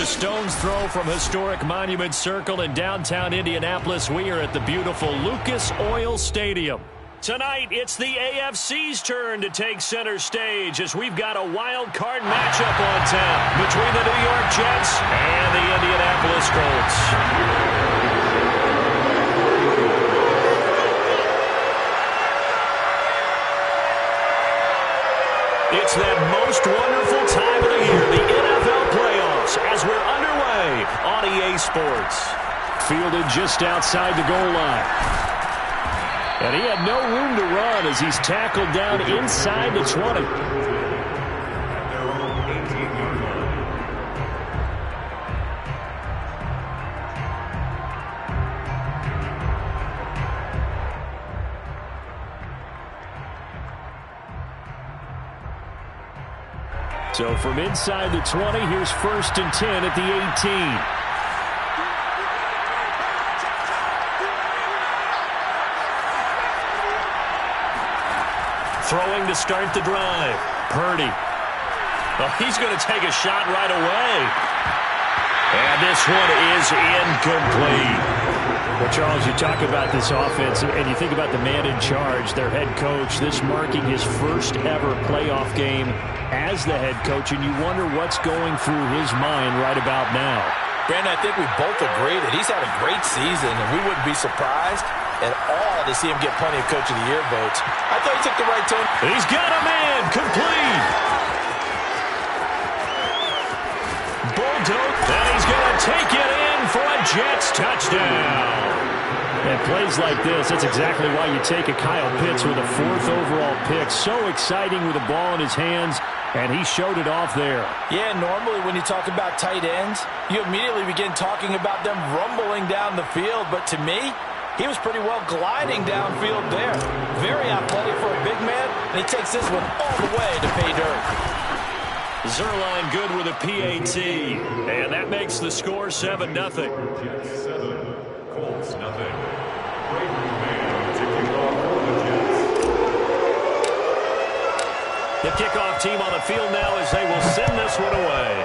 a stone's throw from historic Monument Circle in downtown Indianapolis. We are at the beautiful Lucas Oil Stadium. Tonight, it's the AFC's turn to take center stage as we've got a wild card matchup on tap between the New York Jets and the Indianapolis Colts. It's that most wonderful time of the year, the NFL playoffs, as we're underway on EA Sports. Fielded just outside the goal line. And he had no room to run as he's tackled down inside the 20. So from inside the 20, here's 1st and 10 at the 18. Throwing to start the drive. Purdy. Well, he's going to take a shot right away. And this one is incomplete. Well, Charles, you talk about this offense, and you think about the man in charge, their head coach, this marking his first ever playoff game as the head coach, and you wonder what's going through his mind right about now. Brandon, I think we both agree that he's had a great season, and we wouldn't be surprised at all to see him get plenty of Coach of the Year votes. I thought he took the right turn. He's got a man complete. Bulldoze, and he's going to take it in for a Jets touchdown. And plays like this, that's exactly why you take a Kyle Pitts with a 4th overall pick. So exciting with the ball in his hands, and he showed it off there. Yeah, normally when you talk about tight ends, you immediately begin talking about them rumbling down the field. But to me, he was pretty well gliding downfield there. Very athletic for a big man, and he takes this one all the way to pay dirt. Zuerlein good with a PAT, and that makes the score 7-0. Jets 7, Colts 0. The kickoff team on the field now as they will send this one away.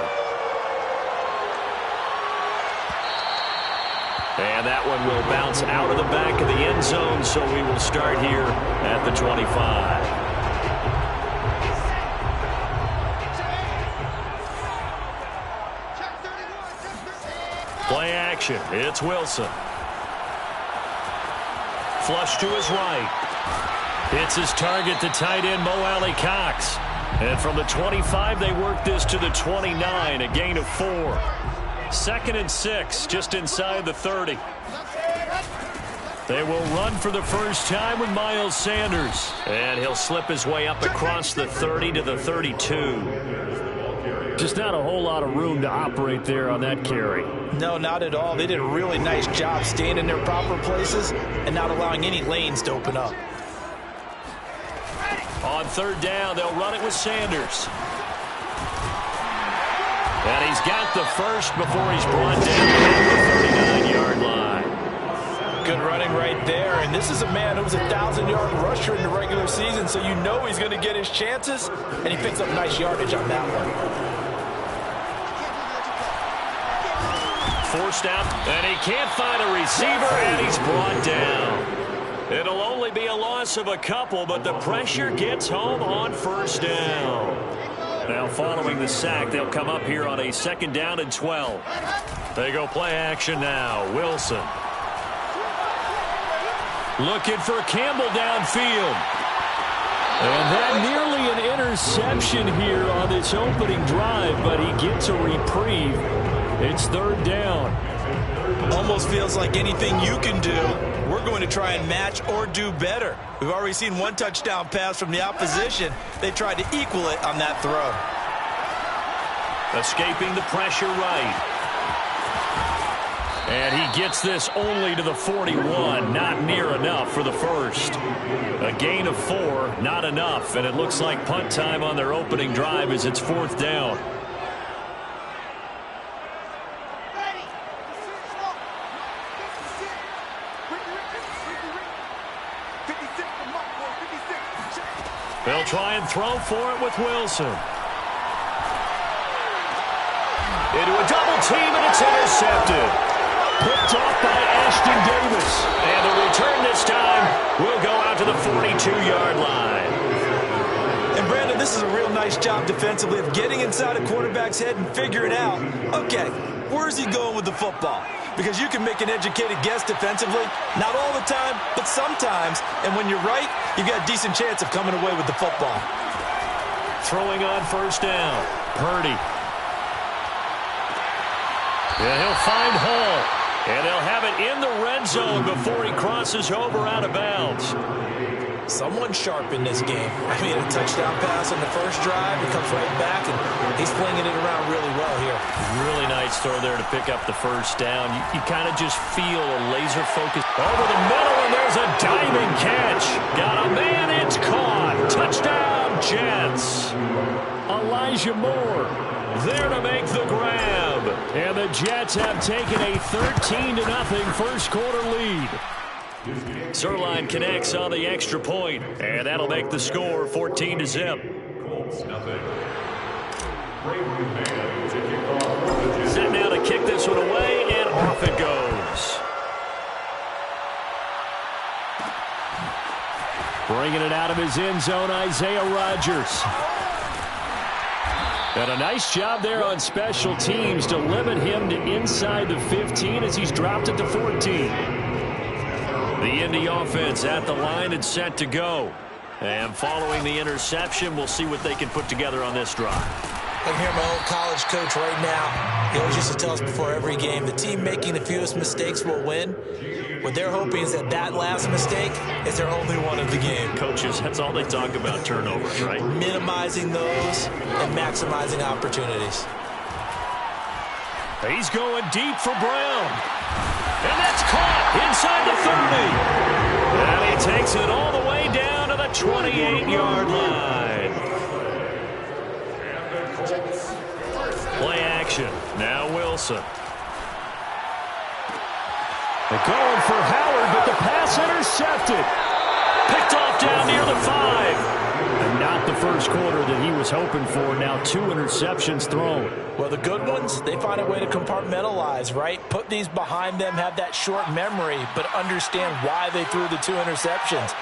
And that one will bounce out of the back of the end zone, so we will start here at the 25. Play action. It's Wilson. Flush to his right. It's his target, the tight end, Mo Alley-Cox. And from the 25, they work this to the 29, a gain of 4. 2nd and 6, just inside the 30. They will run for the first time with Miles Sanders. And he'll slip his way up across the 30 to the 32. Just not a whole lot of room to operate there on that carry. No, not at all. They did a really nice job staying in their proper places and not allowing any lanes to open up. On 3rd down, they'll run it with Sanders. And he's got the first before he's brought down at the 39-yard line. Good running right there. And this is a man who was a 1,000-yard rusher in the regular season, so you know he's going to get his chances. And he picks up nice yardage on that one. Forced out, and he can't find a receiver, and he's brought down. It'll only be a loss of a couple, but the pressure gets home on 1st down. Now following the sack, they'll come up here on a 2nd down and 12. They go play action now. Wilson. Looking for Campbell downfield. And that nearly an interception here on this opening drive, but he gets a reprieve. It's 3rd down. Almost feels like anything you can do, we're going to try and match or do better. We've already seen one touchdown pass from the opposition. They tried to equal it on that throw. Escaping the pressure right. And he gets this only to the 41. Not near enough for the first. A gain of 4, not enough. And it looks like punt time on their opening drive as it's 4th down. They'll try and throw for it with Wilson. Into a double team, and it's intercepted. Picked off by Ashton Davis. And the return this time will go out to the 42-yard line. And Brandon, this is a real nice job defensively of getting inside a quarterback's head and figuring out, okay, where's he going with the football? Because you can make an educated guess defensively, not all the time, but sometimes. And when you're right, you've got a decent chance of coming away with the football. Throwing on first down, Purdy. Yeah, he'll find Hall. And they'll have it in the red zone before he crosses over out of bounds. Someone sharp in this game. I mean, a touchdown pass on the first drive. He comes right back, and he's flinging it around really well here. Really nice throw there to pick up the first down. You kind of just feel a laser focus. Over the middle, and there's a diving catch. Got a man, it's caught. Touchdown, Jets. Elijah Moore there to make the grab. And the Jets have taken a 13-0 first quarter lead. Zerline connects on the extra point, and that'll make the score 14-0. Colts nothing. Set now to kick this one away, and off it goes. Bringing it out of his end zone, Isaiah Rodgers. And a nice job there on special teams to limit him to inside the 15 as he's dropped it to 14. The Indy offense at the line and set to go. And following the interception, we'll see what they can put together on this drive. I can hear my old college coach right now. He always used to tell us before every game, the team making the fewest mistakes will win. What they're hoping is that last mistake is their only one of the game. Coaches, that's all they talk about, turnovers, right? Minimizing those and maximizing opportunities. He's going deep for Brown. And that's caught inside the 30. And he takes it all the way down to the 28-yard line. Play action. Now Wilson. They're going for Howard, but the pass intercepted. Picked off down near the 5. And not the first quarter that he was hoping for. Now 2 interceptions thrown. Well, the good ones, they find a way to compartmentalize, right? Put these behind them, have that short memory, but understand why they threw the 2 interceptions.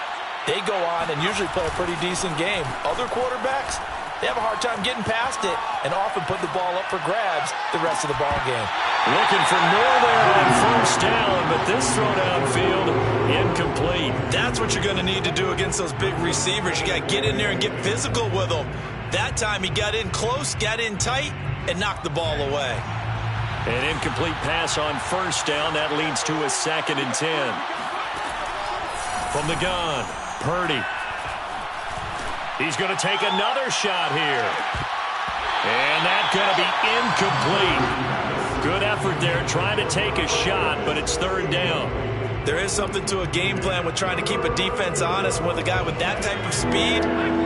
They go on and usually play a pretty decent game. Other quarterbacks, they have a hard time getting past it and often put the ball up for grabs the rest of the ball game. Looking for more there on first down, but this throw downfield incomplete. That's what you're going to need to do against those big receivers. You got to get in there and get physical with them. That time he got in close, got in tight, and knocked the ball away. An incomplete pass on first down. That leads to a 2nd and 10. From the gun, Purdy. He's going to take another shot here. And that's going to be incomplete. Good effort there trying to take a shot, but it's 3rd down. There is something to a game plan with trying to keep a defense honest. With a guy with that type of speed,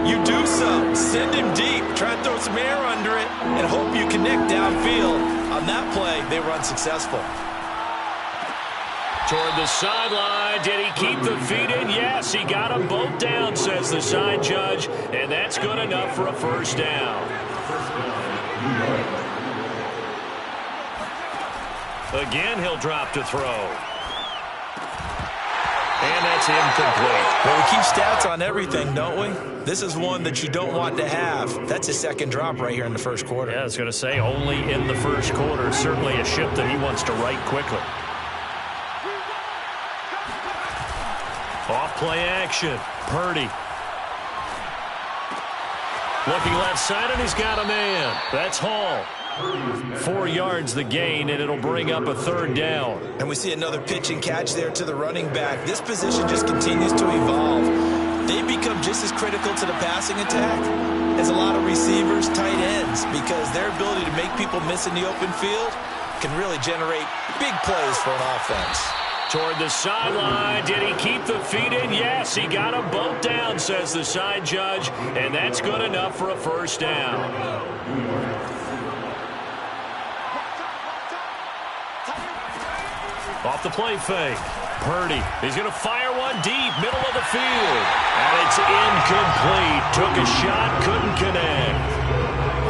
you do so. Send him deep. Try and throw some air under it and hope you connect downfield. On that play, they were unsuccessful. Toward the sideline. Did he keep the feet in? Yes, he got them both down, says the side judge. And that's good enough for a first down. Again, he'll drop to throw. And that's incomplete. Well, we keep stats on everything, don't we? This is one that you don't want to have. That's his 2nd drop right here in the first quarter. Yeah, I was going to say, only in the first quarter. Certainly a ship that he wants to right quickly. Off play action. Purdy. Looking left side, and he's got a man. That's Hall. 4 yards the gain, and it'll bring up a 3rd down. And we see another pitch and catch there to the running back. This position just continues to evolve. They become just as critical to the passing attack as a lot of receivers, tight ends, because their ability to make people miss in the open field can really generate big plays for an offense. Toward the sideline. Did he keep the feet in? Yes, he got them both down, says the side judge, and that's good enough for a first down. Off the play fake. Purdy. He's going to fire one deep, middle of the field. And it's incomplete. Took a shot, couldn't connect.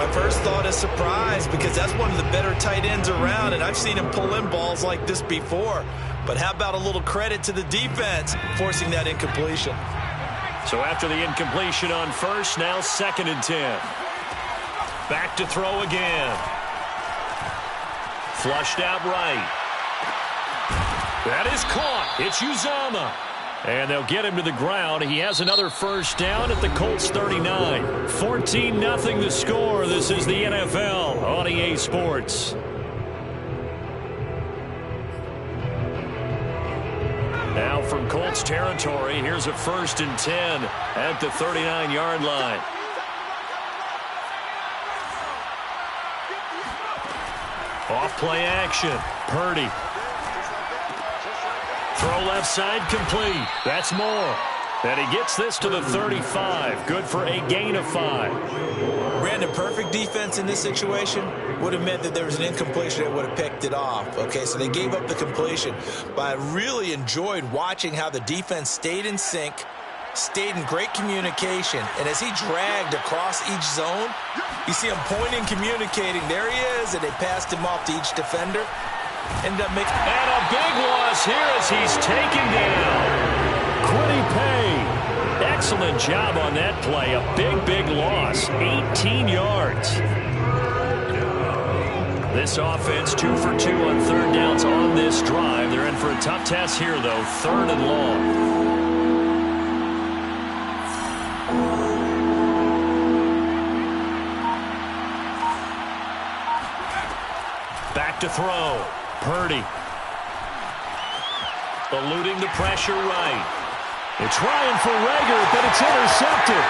My first thought is surprise because that's one of the better tight ends around, and I've seen him pull in balls like this before. But how about a little credit to the defense forcing that incompletion? So after the incompletion on first, now 2nd and 10. Back to throw again. Flushed out right. That is caught. It's Uzomah. And they'll get him to the ground. He has another first down at the Colts 39. 14-0 the score. This is the NFL on EA Sports. Now from Colts territory, here's a 1st and 10 at the 39-yard line. Off play action. Purdy. Throw left side complete. That's Moore. And he gets this to the 35. Good for a gain of 5. Brandon, perfect defense in this situation would have meant that there was an incompletion that would have picked it off. Okay, so they gave up the completion. But I really enjoyed watching how the defense stayed in sync, stayed in great communication. And as he dragged across each zone, you see him pointing, communicating. There he is, and they passed him off to each defender. Ended up making... And a big loss here as he's taken down. Kwity Paye. Excellent job on that play. A big loss. 18 yards. This offense 2 for 2 on 3rd downs on this drive. They're in for a tough test here, though. 3rd and long. Back to throw. Purdy. Eluding the pressure right. It's Ryan for Reagor, but it's intercepted.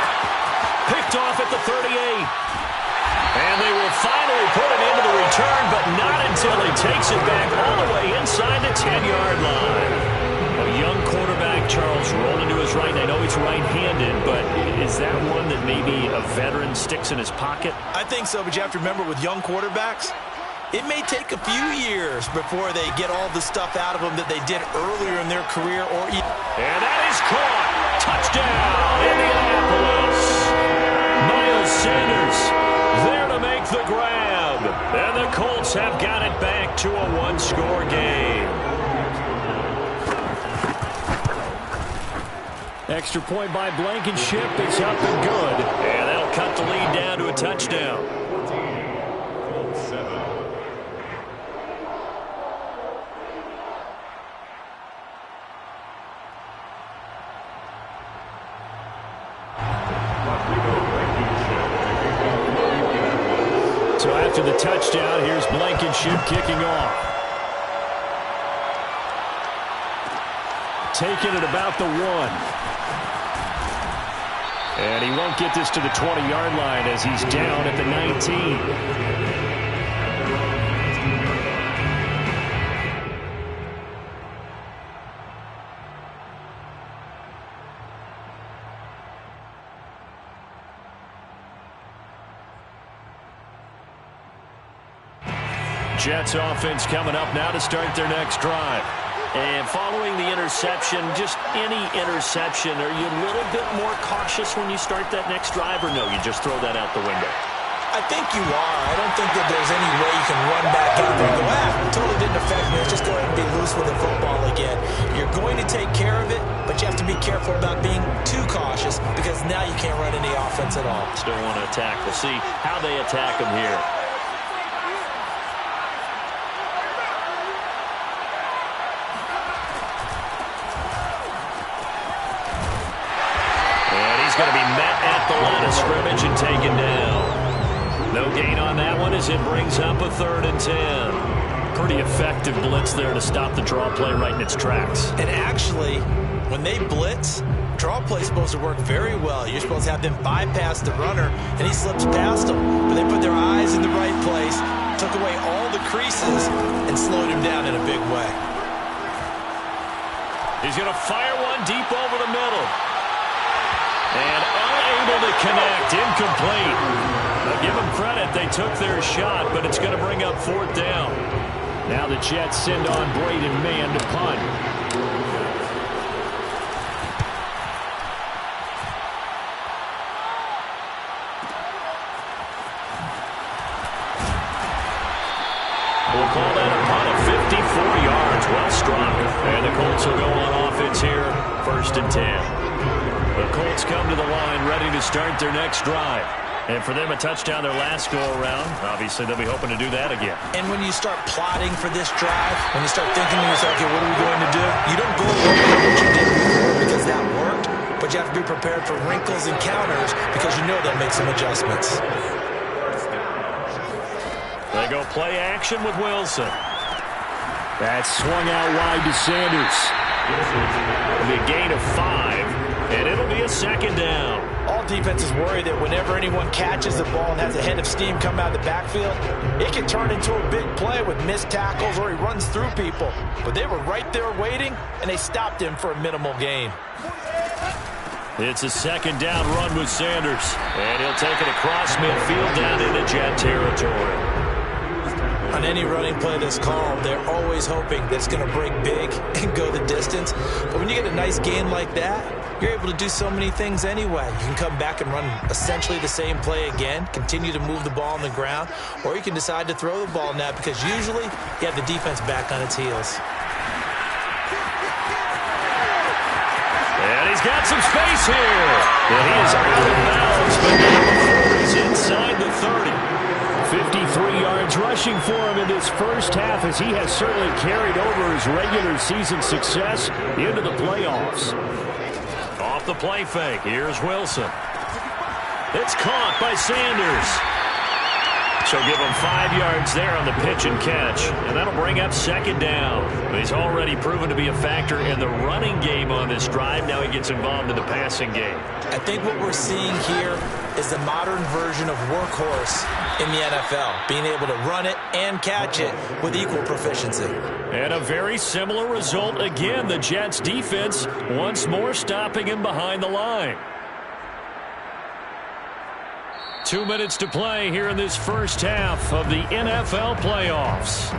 Picked off at the 38. And they will finally put it into the return, but not until he takes it back all the way inside the 10-yard line. A young quarterback, Charles, rolling to his right. I know he's right-handed, but is that one that maybe a veteran sticks in his pocket? I think so, but you have to remember with young quarterbacks, it may take a few years before they get all the stuff out of them that they did earlier in their career. And that is caught. Touchdown, Indianapolis. Miles Sanders there to make the grab. And the Colts have got it back to a 1-score game. Extra point by Blankenship. It's up and good. And that'll cut the lead down to a touchdown. Colts 7. So after the touchdown, here's Blankenship kicking off. Taking it about the 1. And he won't get this to the 20-yard line as he's down at the 19. Jets offense coming up now to start their next drive. And following the interception, just any interception, are you a little bit more cautious when you start that next drive, or no, you just throw that out the window? I think you are. I don't think that there's any way you can run back out there and go, totally didn't affect me. Let's just go ahead and be loose with the football again. You're going to take care of it, but you have to be careful about being too cautious because now you can't run any offense at all. Still want to attack. We'll see how they attack him here. Going to be met at the line of scrimmage and taken down. No gain on that one as it brings up a 3rd and 10. Pretty effective blitz there to stop the draw play right in its tracks. And actually, when they blitz, draw play is supposed to work very well. You're supposed to have them bypass the runner, and he slips past them. But they put their eyes in the right place, took away all the creases, and slowed him down in a big way. He's going to fire one deep over the middle. And unable to connect, incomplete. Now give them credit, they took their shot, but it's going to bring up 4th down. Now the Jets send on Braden Mann to punt. We'll call that a punt of 54 yards. Well struck. And the Colts will go on offense here, 1st and 10. The Colts come to the line ready to start their next drive. And for them, a touchdown their last go-around. Obviously, they'll be hoping to do that again. And when you start plotting for this drive, when you start thinking to yourself, okay, what are we going to do? You don't go along with what you did before because that worked, but you have to be prepared for wrinkles and counters because you know they'll make some adjustments. They go play action with Wilson. That's swung out wide to Sanders. It'll be a gain of 5, and it'll be a 2nd down. All defenses worry that whenever anyone catches the ball and has a head of steam come out of the backfield, it can turn into a big play with missed tackles or he runs through people. But they were right there waiting, and they stopped him for a minimal gain. It's a 2nd down run with Sanders, and he'll take it across midfield down into Jet territory. On any running play that's called, they're always hoping that it's going to break big and go the distance. But when you get a nice gain like that, you're able to do so many things anyway. You can come back and run essentially the same play again, continue to move the ball on the ground, or you can decide to throw the ball now because usually you have the defense back on its heels. And he's got some space here. And he is out of bounds, but now before he's inside the 30. 53 yards rushing for him in this first half as he has certainly carried over his regular season success into the playoffs. Off the play fake, here's Wilson. It's caught by Sanders. So give him 5 yards there on the pitch and catch, and that'll bring up 2nd down. He's already proven to be a factor in the running game on this drive. Now he gets involved in the passing game. I think what we're seeing here is the modern version of workhorse in the NFL, being able to run it and catch it with equal proficiency. And a very similar result again. The Jets defense once more stopping him behind the line. 2 minutes to play here in this first half of the NFL playoffs.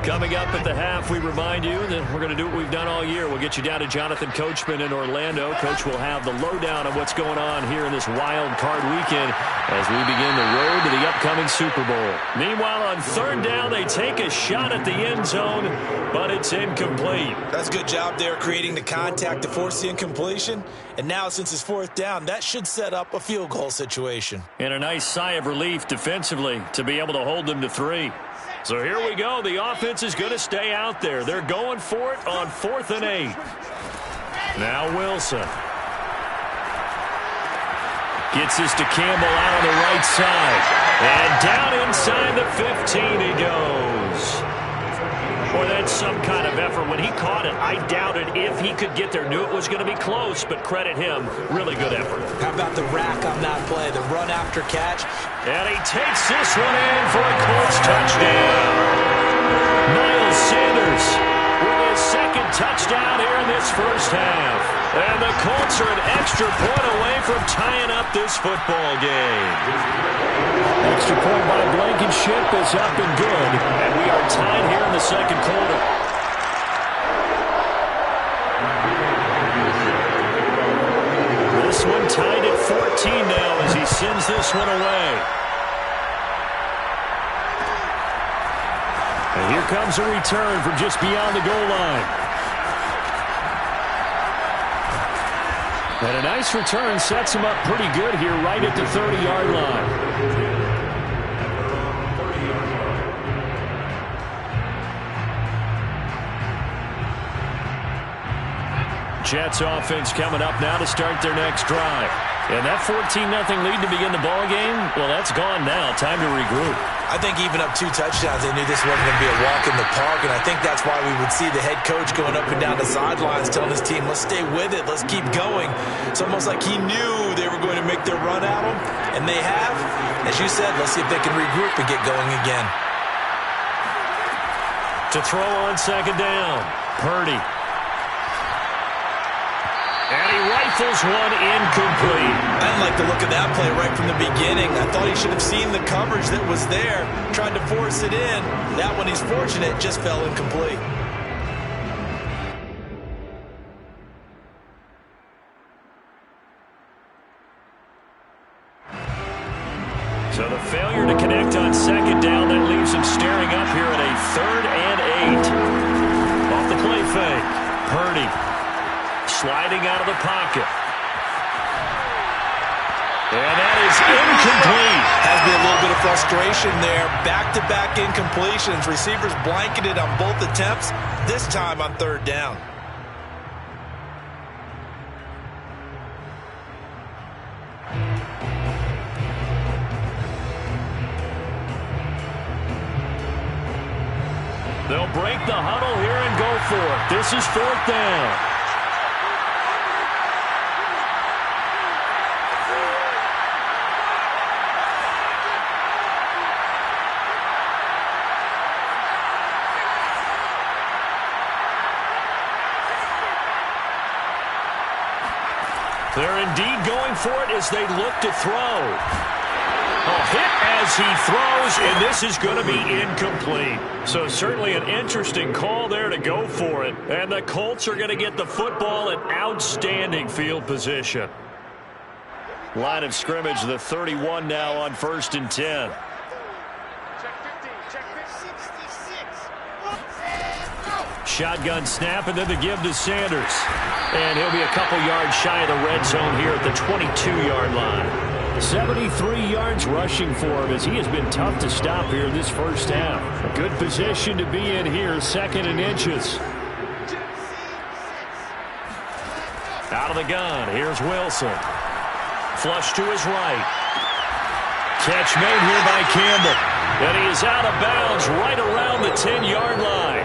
Coming up at the half, we remind you that we're going to do what we've done all year. We'll get you down to Jonathan Coachman in Orlando. Coach will have the lowdown of what's going on here in this wild card weekend as we begin the road to the upcoming Super Bowl. Meanwhile, on 3rd down, they take a shot at the end zone, but it's incomplete. That's a good job there creating the contact to force the incompletion. And now, since it's 4th down, that should set up a field goal situation. And a nice sigh of relief defensively to be able to hold them to 3. So here we go. The offense is going to stay out there. They're going for it on 4th and 8. Now Wilson. Gets this to Campbell out on the right side. And down inside the 15 he goes. Boy, that's some kind of effort. When he caught it, I doubted if he could get there. Knew it was going to be close, but credit him. Really good effort. How about the rack on that play, the run after catch? And he takes this one in for a Colts touchdown. Miles Sanders with his 2nd touchdown here in this first half. And the Colts are an extra point away from tying up this football game. Extra point by Blankenship is up and good. And we are tied here in the 2nd quarter. This one tied at 14 now as he sends this one away. And here comes a return from just beyond the goal line. And a nice return sets him up pretty good here right at the 30-yard line. Jets offense coming up now to start their next drive. And that 14-0 lead to begin the ball game, well, that's gone now. Time to regroup. I think even up 2 touchdowns, they knew this wasn't going to be a walk in the park, and I think that's why we would see the head coach going up and down the sidelines telling his team, let's stay with it, let's keep going. It's almost like he knew they were going to make their run at him, and they have. As you said, let's see if they can regroup and get going again. To throw on 2nd down, Purdy. And he rifles one incomplete. I didn't like the look of that play right from the beginning. I thought he should have seen the coverage that was there, tried to force it in. That one, he's fortunate, just fell incomplete. So the failure to connect on second down, that leaves him staring up here at a 3rd and 8. Off the play fake. Purdy sliding out of the pocket. And that is incomplete. Has been a little bit of frustration there. Back-to-back incompletions. Receivers blanketed on both attempts, this time on 3rd down. They'll break the huddle here and go for it. This is 4th down. They're indeed going for it as they look to throw. A hit as he throws, and this is going to be incomplete. So certainly an interesting call there to go for it. And the Colts are going to get the football in outstanding field position. Line of scrimmage, the 31 now on 1st and 10. Shotgun snap, and then the give to Sanders. And he'll be a couple yards shy of the red zone here at the 22-yard line. 73 yards rushing for him as he has been tough to stop here in this first half. A good position to be in here, 2nd and inches. Out of the gun, here's Wilson. Flush to his right. Catch made here by Campbell. And he is out of bounds right around the 10-yard line.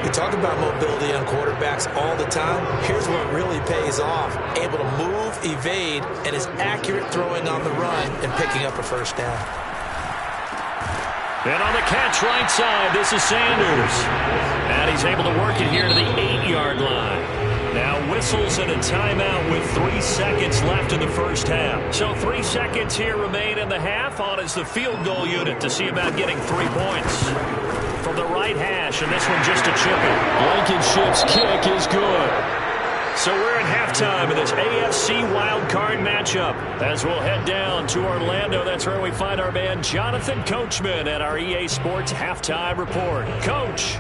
We talk about mobility on quarterbacks all the time. Here's what really pays off. Able to move, evade, and is accurate throwing on the run and picking up a 1st down. And on the catch right side, this is Sanders. And he's able to work it here to the 8-yard line. Now whistles and a timeout with 3 seconds left in the first half. So 3 seconds here remain in the half on as the field goal unit to see about getting 3 points. From the right hash, and this one just a chip-in. Blankenship's kick is good. So we're at halftime in this AFC wildcard matchup. As we'll head down to Orlando, that's where we find our man Jonathan Coachman at our EA Sports Halftime Report. Coach.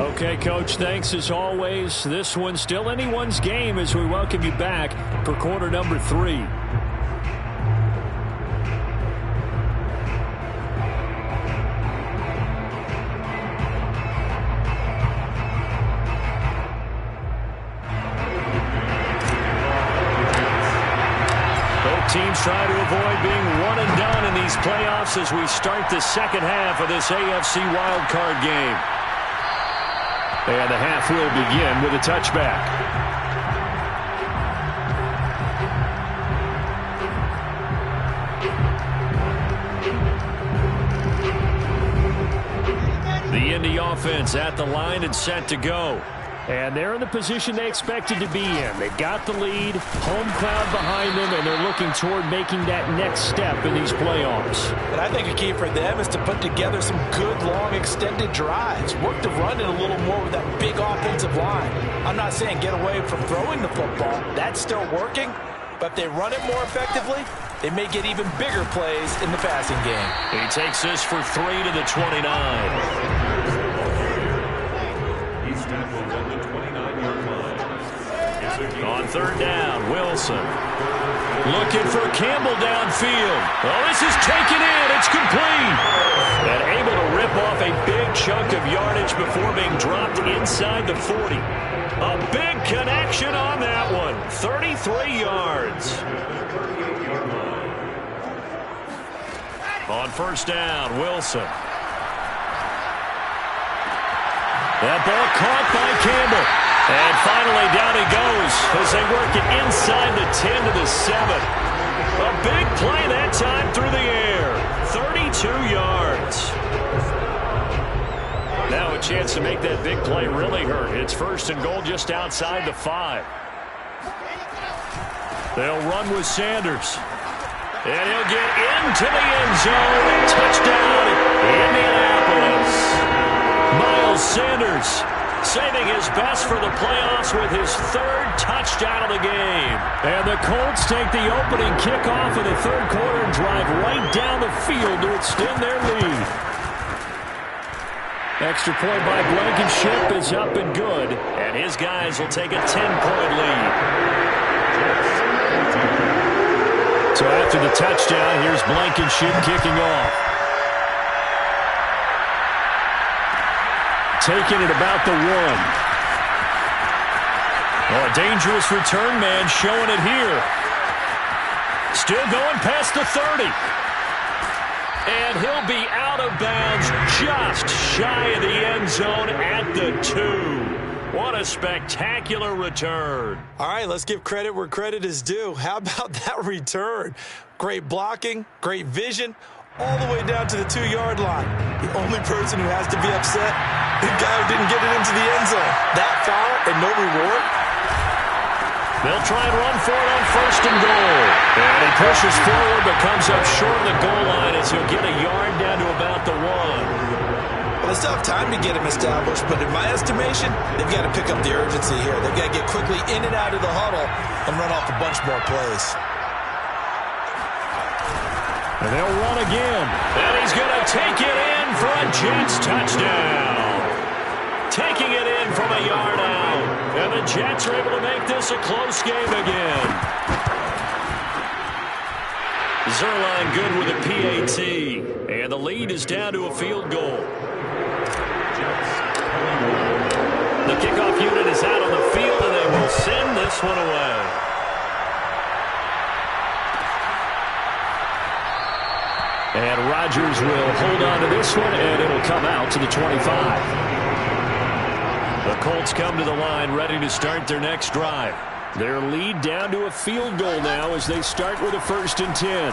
Okay, Coach, thanks as always. This one's still anyone's game as we welcome you back for quarter number 3. Both teams try to avoid being one and done in these playoffs as we start the second half of this AFC wildcard game. And the half will begin with a touchback. The Indy offense at the line and set to go. And they're in the position they expected to be in. They've got the lead, home crowd behind them, and they're looking toward making that next step in these playoffs. And I think a key for them is to put together some good, long, extended drives. Work to run it a little more with that big offensive line. I'm not saying get away from throwing the football. That's still working. But if they run it more effectively, they may get even bigger plays in the passing game. He takes this for 3 to the 29. On 3rd down, Wilson. Looking for Campbell downfield. Oh, this is taken in. It's complete. And able to rip off a big chunk of yardage before being dropped inside the 40. A big connection on that one. 33 yards. On 1st down, Wilson. That ball caught by Campbell. And finally down he goes as they work it inside the 10 to the 7. A big play that time through the air. 32 yards. Now a chance to make that big play really hurt. It's 1st and goal just outside the 5. They'll run with Sanders. And he'll get into the end zone. Touchdown, Indianapolis. Miles Sanders saving his best for the playoffs with his third touchdown of the game. And the Colts take the opening kickoff of the third quarter and drive right down the field to extend their lead. Extra point by Blankenship is up and good. And his guys will take a 10-point lead. So after the touchdown, here's Blankenship kicking off. Taking it about the 1. Oh, a dangerous return man showing it here. Still going past the 30. And he'll be out of bounds just shy of the end zone at the 2. What a spectacular return. All right, let's give credit where credit is due. How about that return? Great blocking, great vision, all the way down to the 2-yard line. The only person who has to be upset, the guy who didn't get it into the end zone. That far and no reward? They'll try and run for it on 1st and goal. And he pushes forward but comes up short of the goal line as he'll get a yard down to about the 1. Well, they still have time to get him established, but in my estimation, they've got to pick up the urgency here. They've got to get quickly in and out of the huddle and run off a bunch more plays. And they'll run again. And he's going to take it in for a Jets touchdown. Taking it in from a yard out. And the Jets are able to make this a close game again. Zuerlein good with a PAT. And the lead is down to a field goal. The kickoff unit is out on the field, and they will send this one away. And Rodgers will hold on to this one, and it'll come out to the 25. The Colts come to the line ready to start their next drive. Their lead down to a field goal now as they start with a 1st and 10.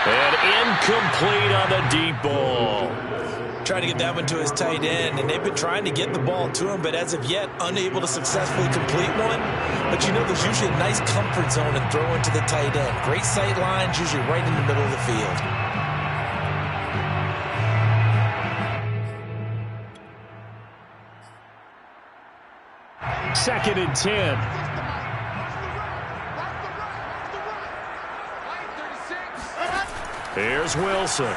And incomplete on the deep ball. Trying to get that one to his tight end, and they've been trying to get the ball to him, but as of yet, unable to successfully complete one. But you know, there's usually a nice comfort zone and throw into the tight end. Great sight lines, usually right in the middle of the field. Second and 10. Here's Wilson.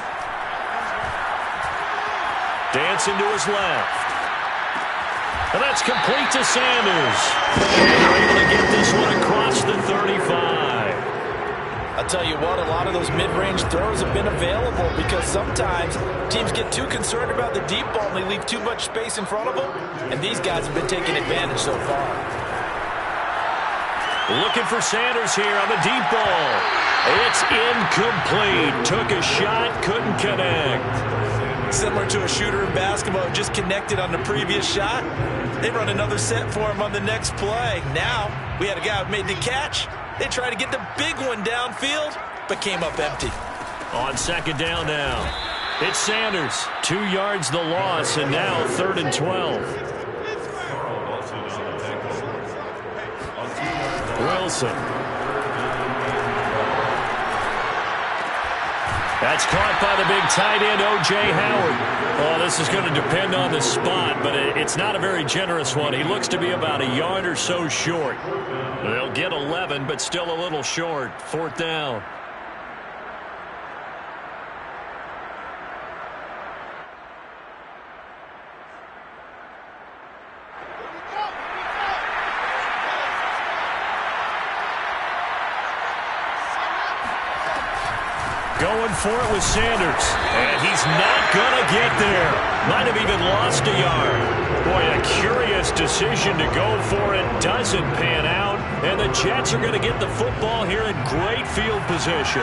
Dancing to his left. And that's complete to Sanders. And they're able to get this one across the 35. I'll tell you what, a lot of those mid-range throws have been available because sometimes teams get too concerned about the deep ball and they leave too much space in front of them. And these guys have been taking advantage so far. Looking for Sanders here on the deep ball. It's incomplete. Took a shot, couldn't connect. Similar to a shooter in basketball, just connected on the previous shot. They run another set for him on the next play. Now, we had a guy who made the catch. They tried to get the big one downfield, but came up empty. On 2nd down now. It's Sanders. 2 yards the loss, and now 3rd and 12. Wilson. That's caught by the big tight end, O.J. Howard. Oh, this is going to depend on the spot, but it's not a very generous one. He looks to be about a yard or so short. They'll get 11, but still a little short. 4th down. Going for it with Sanders. And he's not going to get there. Might have even lost a yard. Boy, a curious decision to go for it. Doesn't pan out. And the Jets are going to get the football here in great field position.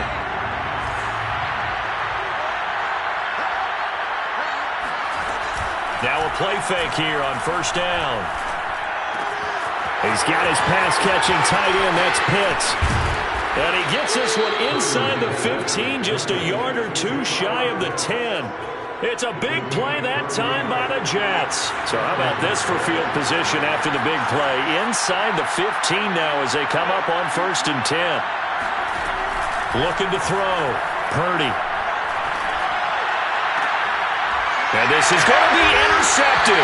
Now a play fake here on 1st down. He's got his pass-catching tight end. That's Pitts. And he gets this one inside the 15, just a yard or two shy of the 10. It's a big play that time by the Jets. So how about this for field position after the big play? Inside the 15 now as they come up on 1st and 10. Looking to throw. Purdy. And this is going to be intercepted.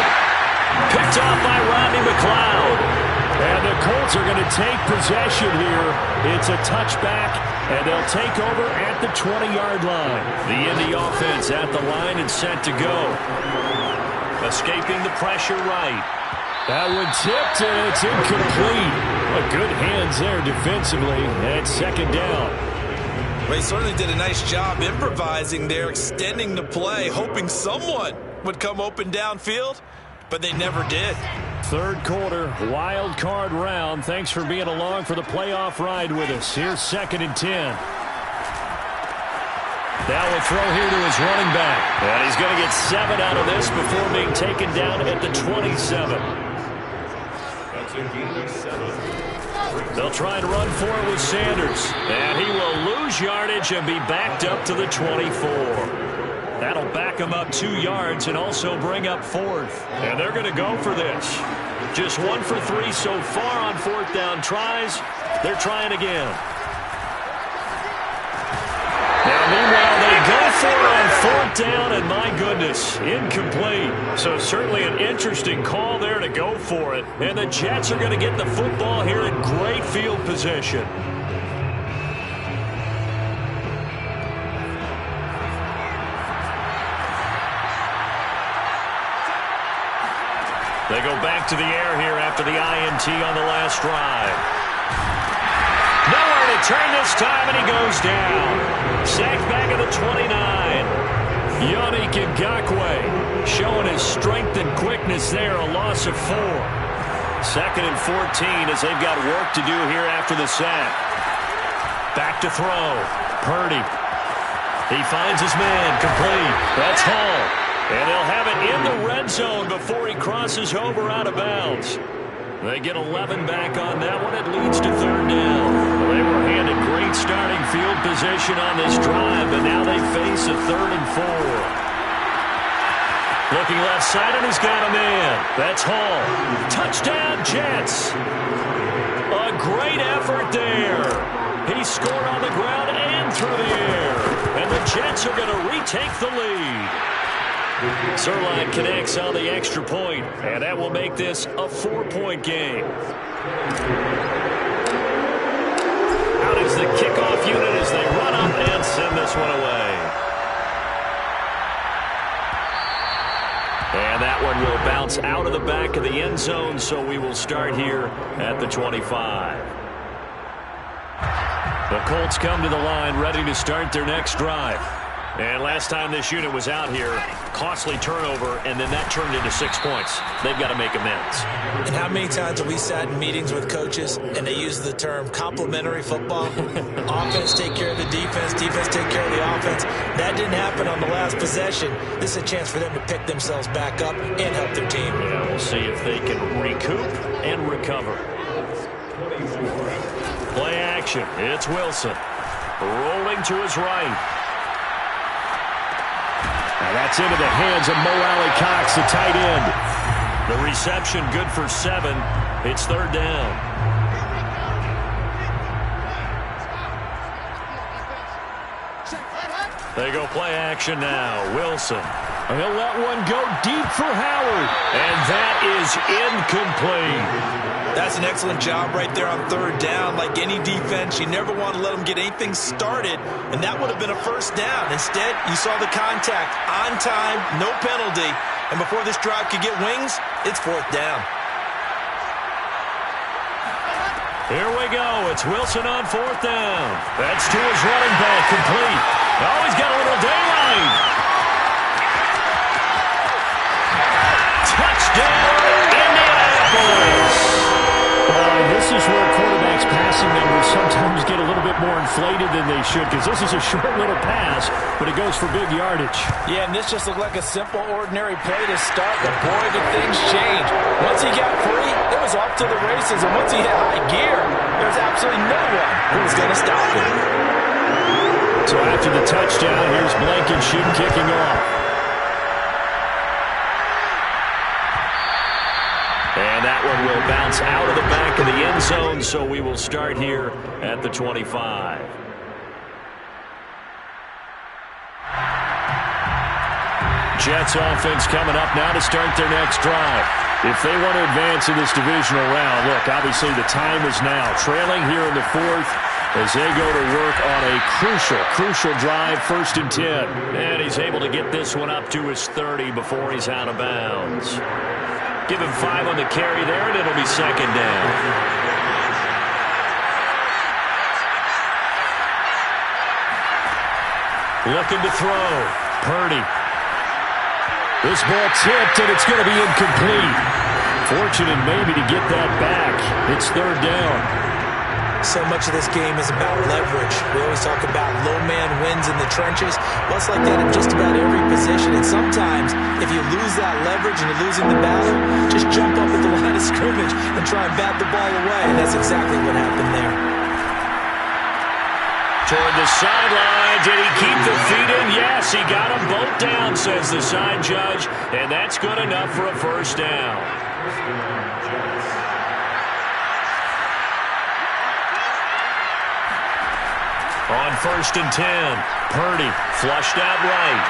Picked off by Rodney McLeod. And the Colts are going to take possession here. It's a touchback, and they'll take over at the 20-yard line. The Indy offense at the line and set to go. Escaping the pressure right. That one tipped, and it's incomplete. Well, good hands there defensively, and 2nd down. They certainly did a nice job improvising there, extending the play, hoping someone would come open downfield, but they never did. 3rd quarter, wild card round. Thanks for being along for the playoff ride with us. Here's 2nd and 10. Now a throw here to his running back. And he's going to get 7 out of this before being taken down at the 27. That's a gain of 7. They'll try and run for it with Sanders. And he will lose yardage and be backed up to the 24. That'll back him up 2 yards and also bring up 4th. And they're going to go for this. Just 1 for 3 so far on 4th down tries. They're trying again. Now, meanwhile, they go for it on 4th down, and my goodness, incomplete. So certainly an interesting call there to go for it. And the Jets are going to get the football here in great field position. They go back to the air here after the INT on the last drive. Nowhere to turn this time, and he goes down. Sacked back at the 29. Yannick Ngakoue showing his strength and quickness there, a loss of 4. 2nd and 14 as they've got work to do here after the sack. Back to throw. Purdy. He finds his man, complete. That's Hall. And they'll have it in the red zone before he crosses over out of bounds. They get 11 back on that one. It leads to 3rd down. Well, they were handed great starting field position on this drive, but now they face a 3rd and 4. Looking left side, and he's got a man. That's Hall. Touchdown, Jets. A great effort there. He scored on the ground and through the air. And the Jets are going to retake the lead. Zuerlein connects on the extra point, and that will make this a 4-point game. Out is the kickoff unit as they run up and send this one away. And that one will bounce out of the back of the end zone, so we will start here at the 25. The Colts come to the line ready to start their next drive. And last time this unit was out here, costly turnover, and then that turned into 6 points. They've got to make amends. And how many times have we sat in meetings with coaches and they use the term complementary football? Offense take care of the defense, defense take care of the offense. That didn't happen on the last possession. This is a chance for them to pick themselves back up and help their team. Yeah, we'll see if they can recoup and recover. Play action. It's Wilson. Rolling to his right. Now that's into the hands of Mo Alley-Cox, the tight end. The reception good for 7. It's 3rd down. They go play action now. Wilson. He'll let one go deep for Howard. And that is incomplete. That's an excellent job right there on 3rd down. Like any defense, you never want to let them get anything started, and that would have been a 1st down. Instead, you saw the contact on time, no penalty, and before this drive could get wings, it's 4th down. Here we go. It's Wilson on 4th down. That's to his running back, complete. Oh, he's got a little daylight. Touchdown, Indianapolis. This is where quarterbacks' passing numbers sometimes get a little bit more inflated than they should, because this is a short little pass, but it goes for big yardage. Yeah, and this just looked like a simple, ordinary play to start, but boy, did things change. Once he got free, it was off to the races, and once he hit high gear, there's absolutely no one who was going to stop him. So after the touchdown, here's Blankenship kicking off. will bounce out of the back of the end zone, so we will start here at the 25. Jets offense coming up now to start their next drive. If they want to advance in this divisional round, look, obviously the time is now. Trailing here in the fourth as they go to work on a crucial drive, 1st and 10. And he's able to get this one up to his 30 before he's out of bounds. Give him 5 on the carry there, and it'll be 2nd down. Looking to throw. Purdy. This ball tipped, and it's going to be incomplete. Fortunate maybe to get that back. It's 3rd down. So much of this game is about leverage. We always talk about low man wins in the trenches. Well, it's like that in just about every position. And sometimes, if you lose that leverage and you're losing the battle, just jump up at the line of scrimmage and try and bat the ball away. And that's exactly what happened there. Toward the sideline. Did he keep the feet in? Yes, he got them both down, says the side judge. And that's good enough for a 1st down. On 1st and 10, Purdy flushed out right.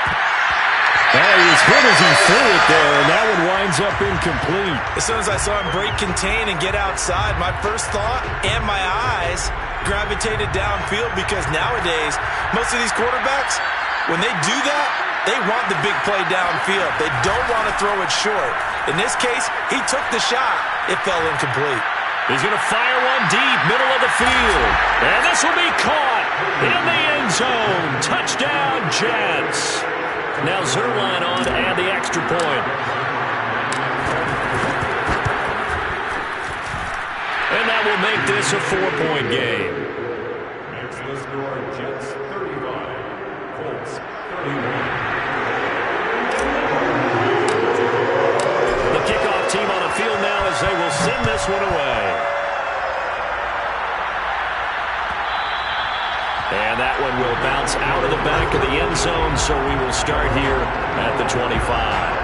Oh, he was hit as he threw it there, and that one winds up incomplete. As soon as I saw him break contain and get outside, my first thought and my eyes gravitated downfield, because nowadays, most of these quarterbacks, when they do that, they want the big play downfield. They don't want to throw it short. In this case, he took the shot. It fell incomplete. He's going to fire one deep, middle of the field. And this will be caught in the end zone. Touchdown, Jets. Now Zuerlein on to add the extra point. And that will make this a 4-point game. Next, the score, Jets 35, Colts 31. The kickoff team on the field now as they will send this one away. And that one will bounce out of the back of the end zone, so we will start here at the 25.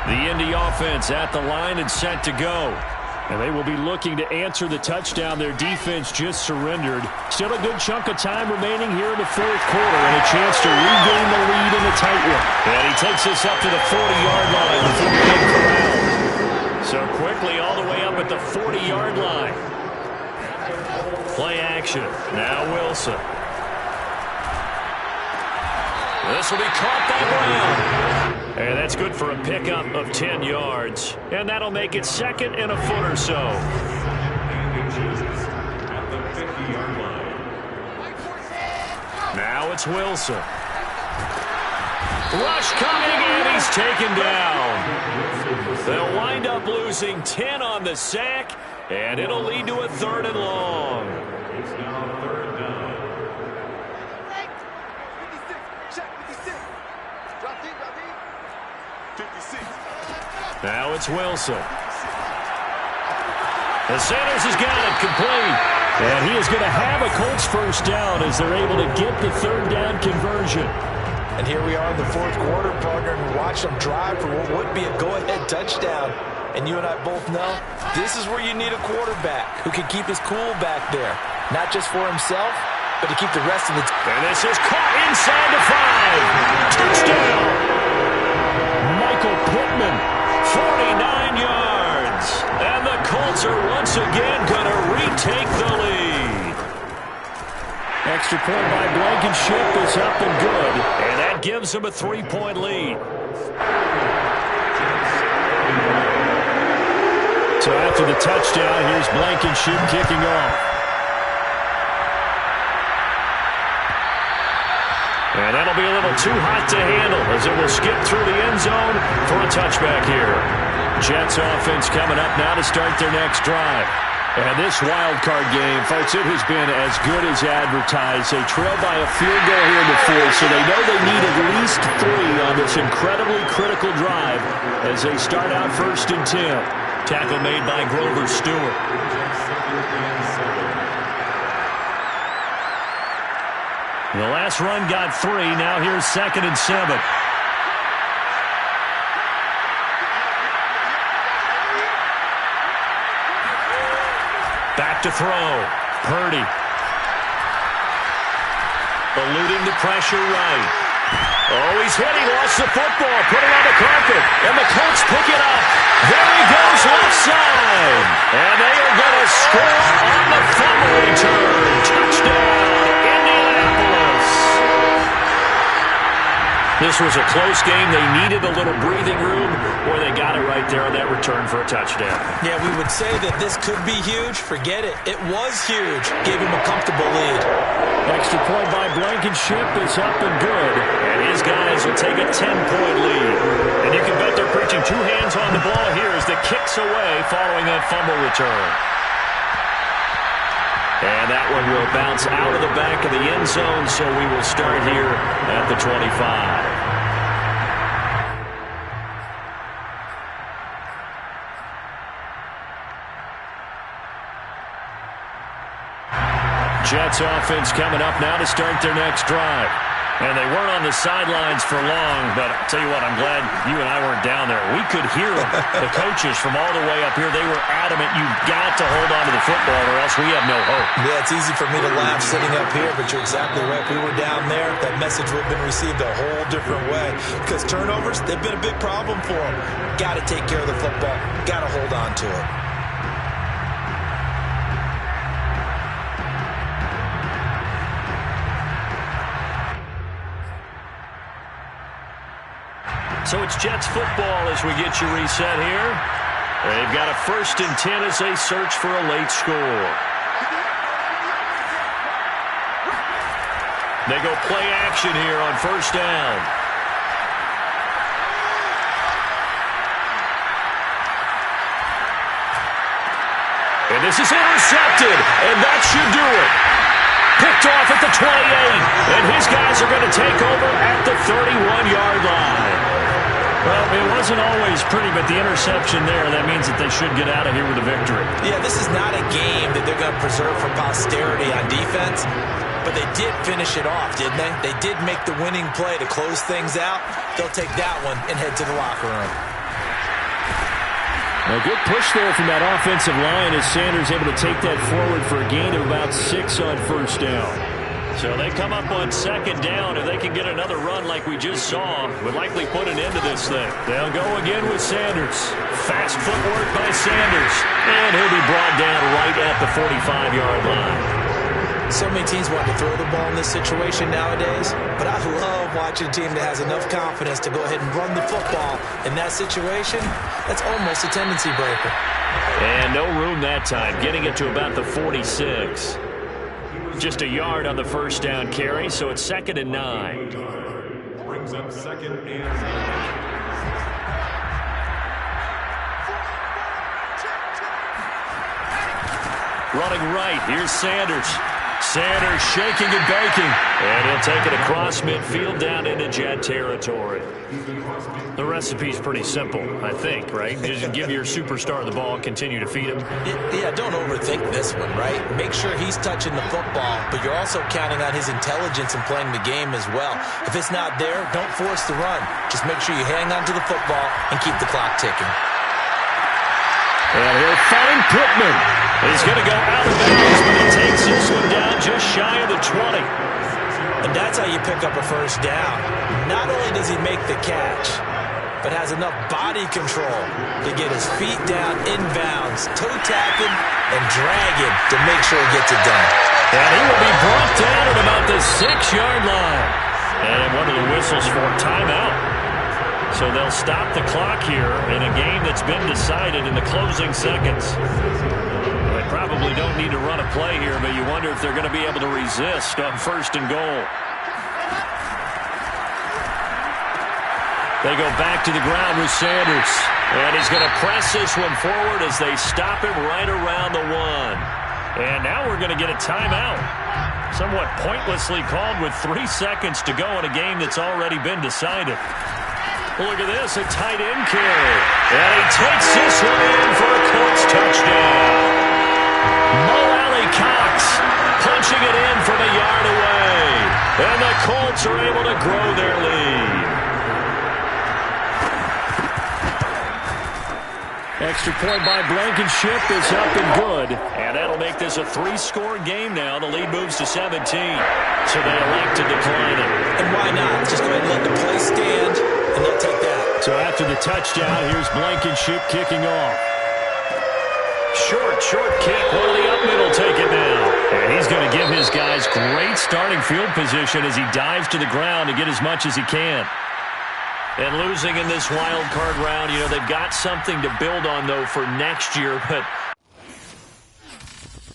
The Indy offense at the line and set to go. And they will be looking to answer the touchdown their defense just surrendered. Still a good chunk of time remaining here in the 4th quarter, and a chance to regain the lead in a tight one. And he takes this up to the 40-yard line before being corralled. So quickly all the way up at the 40-yard line. Play action. Now Wilson. This will be caught by Brown. And that's good for a pickup of 10 yards. And that'll make it 2nd and a foot or so. At the 50-yard line. Now it's Wilson. Rush coming, and he's taken down. They'll wind up losing 10 on the sack, and it'll lead to a 3rd and long. It's now 3rd down. Now it's Wilson. The Sanders has got it complete. And he is going to have a Colts 1st down as they're able to get the 3rd down conversion. And here we are in the 4th quarter, partner, and watch them drive for what would be a go-ahead touchdown. And you and I both know this is where you need a quarterback who can keep his cool back there. Not just for himself, but to keep the rest of the team. And this is caught inside the 5. Touchdown. Michael Pittman, 49 yards. And the Colts are once again going to retake the lead. Extra point by Blankenship is up and good. And that gives them a 3-point lead. So after the touchdown, here's Blankenship kicking off. And that'll be a little too hot to handle as it will skip through the end zone for a touchback here. Jets offense coming up now to start their next drive. And this wild card game, folks, it has been as good as advertised. They trail by a field goal here in the 4th, so they know they need at least 3 on this incredibly critical drive as they start out 1st and 10. Tackle made by Grover Stewart. The last run got 3. Now here's 2nd and 7. Back to throw. Purdy. Eluding the pressure right. Oh, he's hit. He lost the football. Put it on the carpet. And the Colts pick it up. There he goes left side. And they are going to score on the fumble return. Touchdown, Indianapolis. This was a close game. They needed a little breathing room, or they got it right there on that return for a touchdown. Yeah, we would say that this could be huge. Forget it. It was huge. Gave him a comfortable lead. Extra point by Blankenship is up and good. And his guys will take a 10-point lead. And you can bet they're preaching 2 hands on the ball here as the kick's away following that fumble return. And that one will bounce out of the back of the end zone, so we will start here at the 25. Jets offense coming up now to start their next drive. And they weren't on the sidelines for long, but I'll tell you what, I'm glad you and I weren't down there. We could hear them. The coaches from all the way up here, they were adamant, you've got to hold on to the football or else we have no hope. Yeah, it's easy for me to laugh sitting up here, but you're exactly right. If we were down there, that message would have been received a whole different way. Because turnovers, they've been a big problem for them. Got to take care of the football. Got to hold on to it. So it's Jets football as we get you reset here. They've got a 1st and 10 as they search for a late score. They go play action here on 1st down. And this is intercepted, and that should do it. Picked off at the 28, and his guys are going to take over at the 31-yard line. Well, it wasn't always pretty, but the interception there, that means that they should get out of here with a victory. Yeah, this is not a game that they're going to preserve for posterity on defense, but they did finish it off, didn't they? They did make the winning play to close things out. They'll take that one and head to the locker room. A good push there from that offensive line as Sanders able to take that forward for a gain of about 6 on 1st down. So they come up on 2nd down. If they can get another run like we just saw, would likely put an end to this thing. They'll go again with Sanders. Fast footwork by Sanders. And he'll be brought down right at the 45-yard line. So many teams want to throw the ball in this situation nowadays, but I love watching a team that has enough confidence to go ahead and run the football. In that situation, that's almost a tendency breaker. And no room that time, getting it to about the 46. Just a yard on the 1st down carry, so it's 2nd and 9. Brings up 2nd and 9. Running right, here's Sanders. Sanders shaking and baking. And he'll take it across midfield down into Jet territory. The recipe's pretty simple, I think, right? Just give your superstar the ball and continue to feed him. Yeah, don't overthink this one, right? Make sure he's touching the football, but you're also counting on his intelligence in playing the game as well. If it's not there, don't force the run. Just make sure you hang on to the football and keep the clock ticking. And he'll find Pittman. He's going to go out of bounds, but he takes this one down just shy of the 20. And that's how you pick up a 1st down. Not only does he make the catch, but has enough body control to get his feet down inbounds, toe tapping and dragging to make sure he gets it done. And he will be brought down at about the 6-yard line. And one of the whistles for a timeout. So they'll stop the clock here in a game that's been decided in the closing seconds. They probably don't need to run a play here, but you wonder if they're going to be able to resist on 1st and goal. They go back to the ground with Sanders. And he's going to press this one forward as they stop him right around the 1. And now we're going to get a timeout. Somewhat pointlessly called with 3 seconds to go in a game that's already been decided. Look at this, a tight end carry. And he takes this one in for a Colts touchdown. Mo Alley-Cox punching it in from a yard away. And the Colts are able to grow their lead. Extra point by Blankenship is up and good. And that'll make this a 3-score game now. The lead moves to 17. So they elect to decline it. And why not? Just go ahead and let the play stand, and they'll take that. So after the touchdown, here's Blankenship kicking off. Short kick. One of the up middle take it now. And he's going to give his guys great starting field position as he dives to the ground to get as much as he can. And losing in this wild card round, you know, they've got something to build on, though, for next year. But